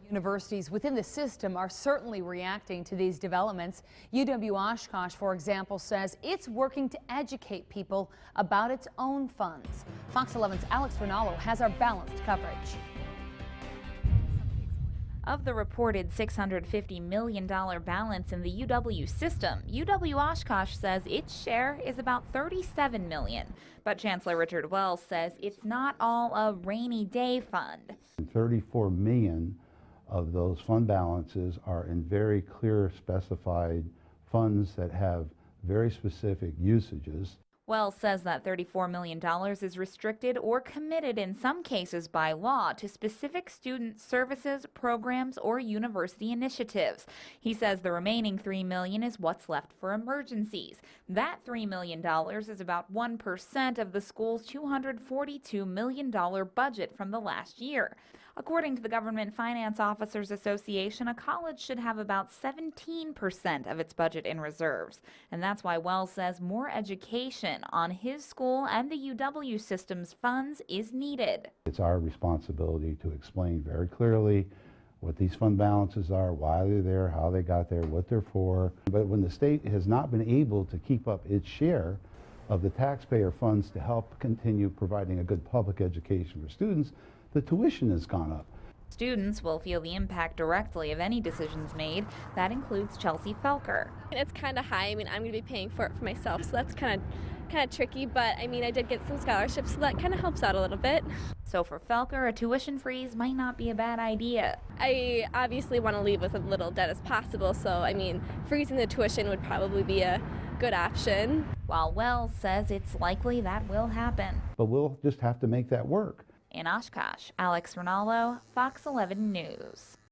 Universities within the system are certainly reacting to these developments. UW-Oshkosh, for example, says it's working to educate people about its own funds. Fox 11's Alex Rinaldo has our balanced coverage. Of the reported $650 million balance in the UW system, UW-Oshkosh says its share is about $37 million. But Chancellor Richard Wells says it's not all a rainy day fund. 34 million of those fund balances are in very clear specified funds that have very specific usages. Wells says that $34 million is restricted or committed in some cases by law to specific student services, programs, or university initiatives. He says the remaining $3 million is what's left for emergencies. That $3 million is about 1% of the school's $242 million budget from the last year. According to the Government Finance Officers Association, a college should have about 17% of its budget in reserves. And that's why Wells says more education on his school and the UW system's funds is needed. It's our responsibility to explain very clearly what these fund balances are, why they're there, how they got there, what they're for. But when the state has not been able to keep up its share of the taxpayer funds to help continue providing a good public education for students, the tuition has gone up. Students will feel the impact directly of any decisions made. That includes Chelsea Felker. It's kind of high. I mean, I'm going to be paying for it for myself, so that's kind of tricky. But I mean, I did get some scholarships, so that kind of helps out a little bit. So for Felker, a tuition freeze might not be a bad idea. I obviously want to leave with as little debt as possible, so I mean, freezing the tuition would probably be a good option. While Wells says it's likely that will happen. But we'll just have to make that work. In Oshkosh, Alex Rinaldo, Fox 11 News.